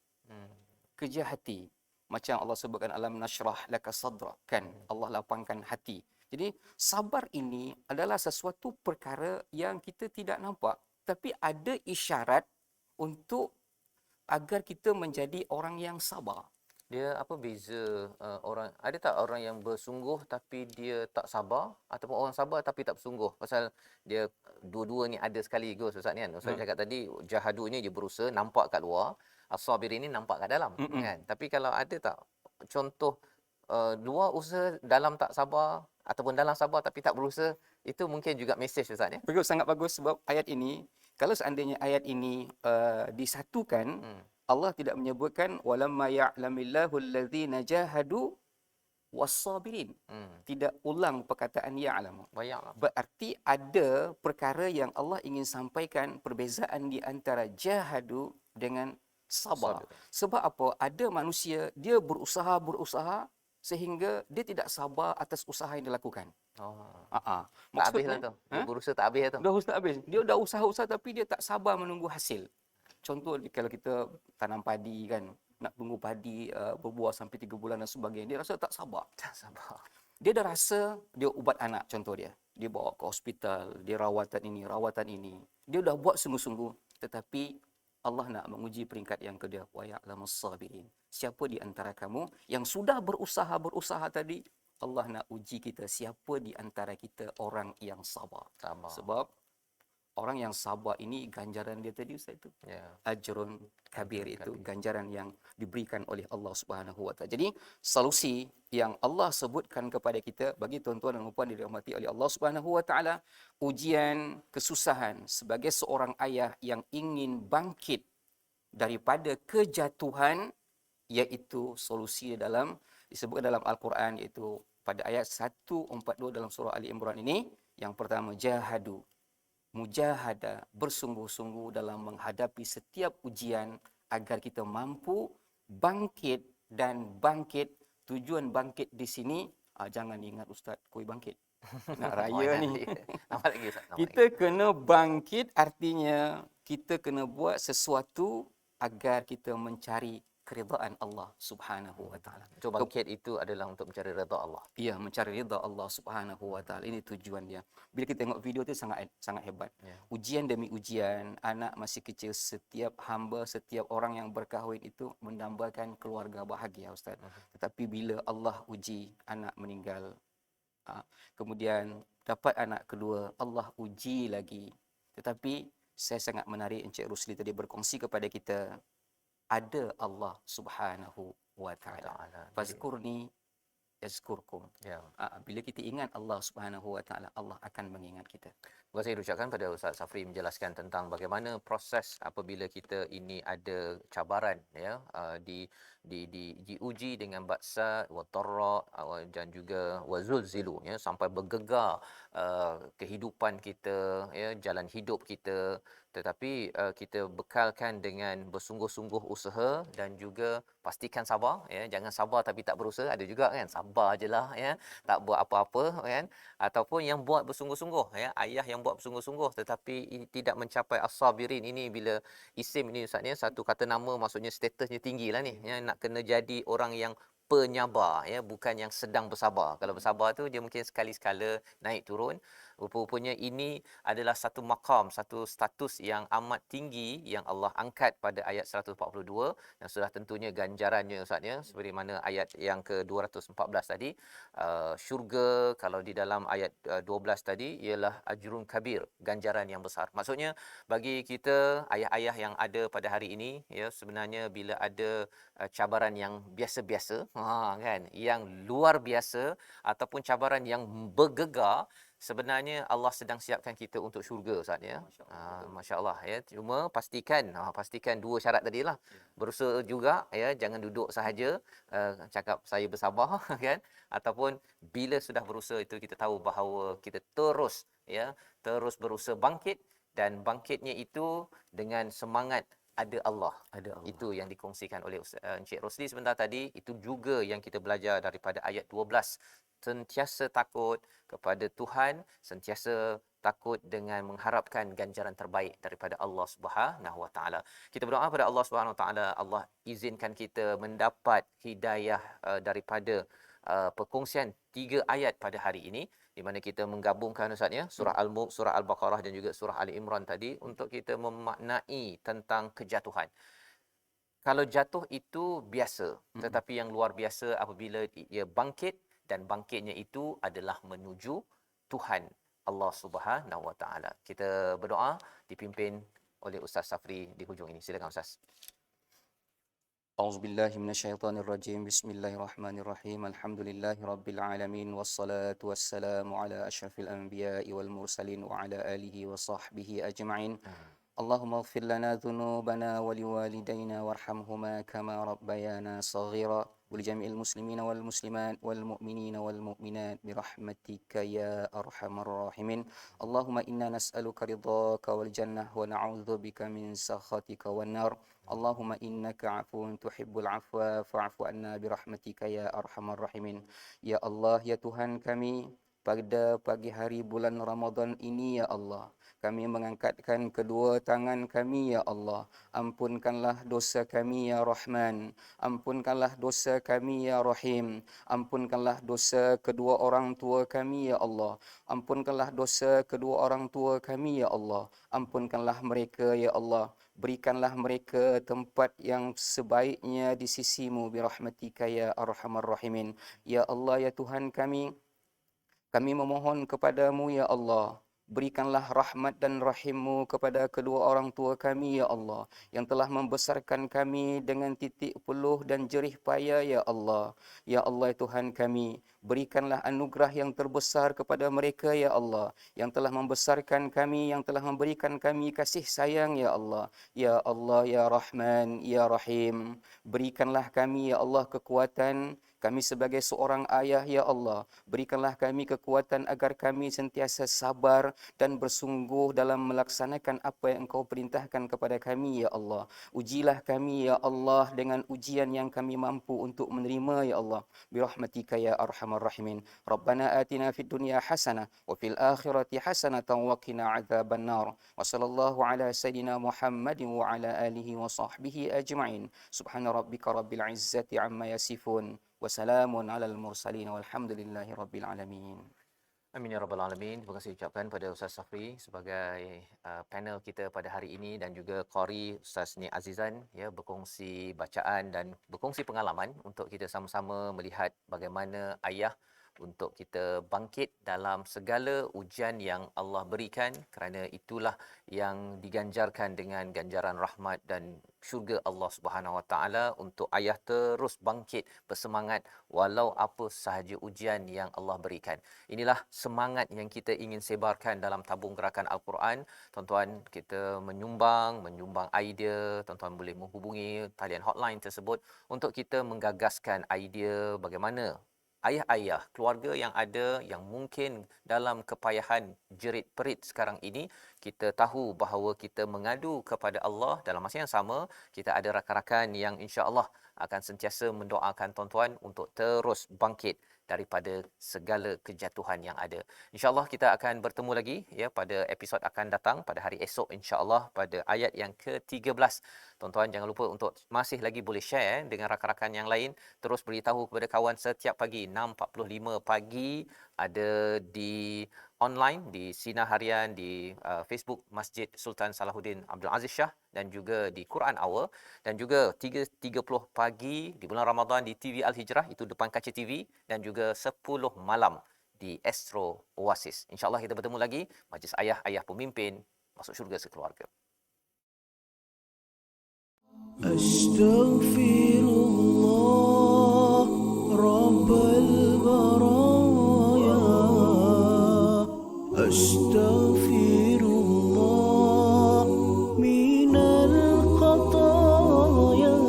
Speaker 4: Kerja hati. Macam Allah sebutkan alam nashrah laka sadrak, kan? Allah lapangkan hati. Jadi sabar ini adalah sesuatu perkara yang kita tidak nampak, tapi ada isyarat untuk agar kita menjadi orang yang sabar.
Speaker 1: Dia apa beza orang, ada tak orang yang bersungguh tapi dia tak sabar, ataupun orang sabar tapi tak bersungguh? Pasal dia dua-dua ni ada sekaligus Ustaz ni kan. Ustaz cakap tadi jahadu ni dia berusaha nampak kat luar, as-sabir ini nampak kat dalam kan. Tapi kalau ada tak contoh luar usaha, dalam tak sabar, ataupun dalam sabar tapi tak berusaha, itu mungkin juga mesej Ustaz ya.
Speaker 4: Bagus, sangat bagus. Sebab ayat ini, kalau seandainya ayat ini disatukan, Allah tidak menyebutkan walamma ya'lamillahu allazina jahadu was-sabirin.
Speaker 1: Hmm.
Speaker 4: Tidak ulang perkataan ya'lamu.
Speaker 1: Banyaklah.
Speaker 4: Berarti ada perkara yang Allah ingin sampaikan, perbezaan di antara jahadu dengan sabar.
Speaker 1: Sabir.
Speaker 4: Sebab apa? Ada manusia dia berusaha sehingga dia tidak sabar atas usaha yang dilakukan.
Speaker 1: Oh. Tak habis lah tu. Dia berusaha tak habis lah tu.
Speaker 4: Dah usaha habis. Dia dah usaha tapi dia tak sabar menunggu hasil. Contoh kalau kita tanam padi kan, nak tunggu padi berbuah sampai 3 bulan dan sebagainya, dia rasa tak sabar.
Speaker 1: Tak sabar.
Speaker 4: Dia dah rasa dia ubat anak contoh dia. Dia bawa ke hospital, dia rawatan ini. Dia dah buat sungguh-sungguh, tetapi Allah nak menguji peringkat yang kedua. Wa ya'lamus sabirin. Siapa di antara kamu yang sudah berusaha tadi, Allah nak uji kita, siapa di antara kita orang yang sabar.
Speaker 1: Sabar.
Speaker 4: Sebab orang yang sabar ini ganjaran dia tadi Ustaz itu.
Speaker 1: Ya.
Speaker 4: Ajrun kabir, itu ganjaran yang diberikan oleh Allah Subhanahu wa taala. Jadi solusi yang Allah sebutkan kepada kita bagi tuan-tuan dan puan dirahmati oleh Allah Subhanahu wa taala, ujian, kesusahan sebagai seorang ayah yang ingin bangkit daripada kejatuhan, iaitu solusi disebutkan dalam Al-Quran, iaitu pada ayat 142 dalam surah Ali Imran ini. Yang pertama, jahadu, mujahadah, bersungguh-sungguh dalam menghadapi setiap ujian agar kita mampu bangkit. Tujuan bangkit di sini, jangan ingat Ustaz kuih bangkit nak raya ni.
Speaker 1: Nampak lagi Ustaz.
Speaker 4: Kita kena bangkit, artinya kita kena buat sesuatu agar kita mencari keridaan Allah Subhanahu wa taala.
Speaker 1: So bangkit itu adalah untuk mencari redha Allah.
Speaker 4: Ya, mencari ridha Allah Subhanahu wa taala. Ini tujuan dia. Bila kita tengok video tu sangat hebat.
Speaker 1: Ya.
Speaker 4: Ujian demi ujian, anak masih kecil, setiap hamba, setiap orang yang berkahwin itu mendambakan keluarga bahagia Ustaz. Tetapi bila Allah uji, anak meninggal. Kemudian dapat anak kedua, Allah uji lagi. Tetapi saya sangat menarik Encik Rusli tadi berkongsi kepada kita, ada Allah Subhanahu wa taala. Fazkurni yazkurkum.
Speaker 1: Ya.
Speaker 4: Bila kita ingat Allah Subhanahu wa taala, Allah akan mengingat kita.
Speaker 1: Terima kasih diucapkan pada Ustaz Safri menjelaskan tentang bagaimana proses apabila kita ini ada cabaran, ya, diuji dengan baksa wa tarra dan juga wazulzilu, ya, sampai bergegar kehidupan kita, ya, jalan hidup kita, tetapi kita bekalkan dengan bersungguh-sungguh usaha dan juga pastikan sabar, ya, jangan sabar tapi tak berusaha. Ada juga kan sabar ajelah, ya, tak buat apa-apa, kan, ataupun yang buat bersungguh-sungguh, ya, ayah yang buat bersungguh-sungguh tetapi tidak mencapai as-sabirin. Ini bila isim ini Ustaz, ya, satu kata nama, maksudnya statusnya tinggilah ni, ya, nak kena jadi orang yang penyabar, ya, bukan yang sedang bersabar. Kalau bersabar tu dia mungkin sekali-sekala naik turun. Rupa-rupanya ini adalah satu maqam, satu status yang amat tinggi yang Allah angkat pada ayat 142, yang sudah tentunya ganjarannya Ustaz, ya, seperti mana ayat yang ke-214 tadi, syurga. Kalau di dalam ayat 12 tadi ialah ajrun kabir, ganjaran yang besar. Maksudnya bagi kita ayah-ayah yang ada pada hari ini, ya, sebenarnya bila ada cabaran yang biasa-biasa, kan, yang luar biasa ataupun cabaran yang bergegar, sebenarnya Allah sedang siapkan kita untuk syurga Ustaz, ya. Masya-Allah, ya. Cuma pastikan dua syarat tadilah. Berusaha juga, ya, jangan duduk sahaja cakap saya bersabar kan, ataupun bila sudah berusaha itu kita tahu bahawa kita terus berusaha bangkit, dan bangkitnya itu dengan semangat ada Allah. Itu yang dikongsikan oleh Encik Rosli sebentar tadi. Itu juga yang kita belajar daripada ayat 12. Sentiasa takut kepada Tuhan, sentiasa takut dengan mengharapkan ganjaran terbaik daripada Allah Subhanahu wa taala. Kita berdoa pada Allah Subhanahu wa taala, Allah izinkan kita mendapat hidayah daripada perkongsian 3 ayat pada hari ini, di mana kita menggabungkan Ustaz, ya, surah Al-Mulk, surah Al-Baqarah dan juga surah Ali Imran tadi untuk kita memaknai tentang kejatuhan. Kalau jatuh itu biasa, tetapi yang luar biasa apabila ia bangkit, dan bangkitnya itu adalah menuju Tuhan Allah Subhanahu wa taala. Kita berdoa dipimpin oleh Ustaz Safri di hujung ini. Silakan Ustaz.
Speaker 4: A'udzubillahi minasyaitonirrajim. Bismillahirrahmanirrahim. Alhamdulillahirabbil alamin, wassalatu wassalamu ala asyrafil anbiya'i wal mursalin wa ala alihi wa sahbihi ajma'in. اللهم اغفر لنا ذنوبنا ولوالدينا وارحمهما كما ربيانا صغيرا ولجميع المسلمين والمسلمات والمؤمنين والمؤمنات برحمتك يا أرحم الراحمين. اللهم إنا نسألك رضاك والجنة ونعوذ بك من سخطك والنار. اللهم إنك عفو تحب العفو فاعف عنا برحمتك يا أرحم الراحمين. Ya Allah, ya Tuhan kami, pada pagi hari bulan Ramadan ini ya Allah, kami mengangkatkan kedua tangan kami ya Allah. Ampunkanlah dosa kami ya Rahman. Ampunkanlah dosa kami ya Rahim. Ampunkanlah dosa kedua orang tua kami ya Allah. Ampunkanlah dosa kedua orang tua kami ya Allah. Ampunkanlah mereka ya Allah. Berikanlah mereka tempat yang sebaiknya di sisimu birahmatika ya arhamar rahimin. Ya Allah, ya Tuhan kami memohon kepadamu ya Allah, berikanlah rahmat dan rahimmu kepada kedua orang tua kami ya Allah, yang telah membesarkan kami dengan titik peluh dan jerih payah ya Allah. Ya Allah, ya Tuhan kami, berikanlah anugerah yang terbesar kepada mereka ya Allah, yang telah membesarkan kami, yang telah memberikan kami kasih sayang ya Allah. Ya Allah, ya Rahman, ya Rahim, berikanlah kami ya Allah kekuatan. Kami sebagai seorang ayah ya Allah, berikanlah kami kekuatan agar kami sentiasa sabar dan bersungguh dalam melaksanakan apa yang Engkau perintahkan kepada kami ya Allah. Ujilah kami ya Allah dengan ujian yang kami mampu untuk menerima ya Allah. Birahmatika ya arhamar rahimin. Rabbana atina fid dunya hasanah wa fil akhirati hasanatan wa qina adzaban nar. Wa sallallahu ala sayidina Muhammadin wa ala alihi wa sahbihi ajma'in. Subhana rabbika rabbil izzati amma yasifun. Wassalamun alal mursalin walhamdulillahi rabbil alamin.
Speaker 1: Amin ya rabbal alamin. Terima kasih ucapkan pada Ustaz Safri sebagai panel kita pada hari ini, dan juga qari Ustaz Ni Azizan ya, berkongsi bacaan dan berkongsi pengalaman untuk kita sama-sama melihat bagaimana ayah untuk kita bangkit dalam segala ujian yang Allah berikan, kerana itulah yang diganjarkan dengan ganjaran rahmat dan syurga Allah Subhanahu Wa Taala untuk ayah terus bangkit bersemangat walau apa sahaja ujian yang Allah berikan. Inilah semangat yang kita ingin sebarkan dalam tabung gerakan Al-Quran. Tuan-tuan, kita menyumbang idea, tuan-tuan boleh menghubungi talian hotline tersebut untuk kita menggagaskan idea bagaimana ayah-ayah, keluarga yang ada yang mungkin dalam kepayahan jerit perit sekarang ini, kita tahu bahawa kita mengadu kepada Allah. Dalam masa yang sama, kita ada rakan-rakan yang insya-Allah akan sentiasa mendoakan tuan-tuan untuk terus bangkit daripada segala kejatuhan yang ada. InsyaAllah kita akan bertemu lagi ya pada episod akan datang pada hari esok insyaAllah pada ayat yang ke-13. Tuan-tuan jangan lupa untuk masih lagi boleh share dengan rakan-rakan yang lain. Terus beritahu kepada kawan setiap pagi 6.45 pagi ada di online di Sinar Harian di Facebook Masjid Sultan Salahuddin Abdul Aziz Shah, dan juga di Quran Hour, dan juga 3.30 pagi di bulan Ramadan di TV Al-Hijrah, itu depan kaca TV, dan juga 10 malam di Astro Oasis. InsyaAllah kita bertemu lagi majlis ayah-ayah pemimpin masuk syurga sekeluarga.
Speaker 5: Astaghfirullah Rabbal baraya, astaghfirullah minal khataya,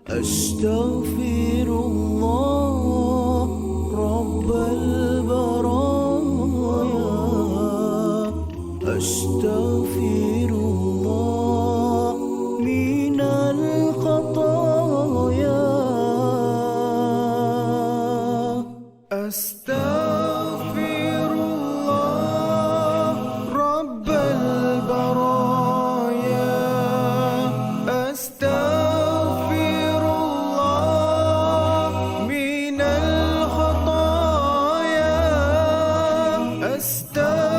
Speaker 5: astaghfirullah Rabbal baraya, astaghfirullah minal khataya, astaghfirullah Rabbal baraya, astaghfirullah minal khataya, astaghfirullah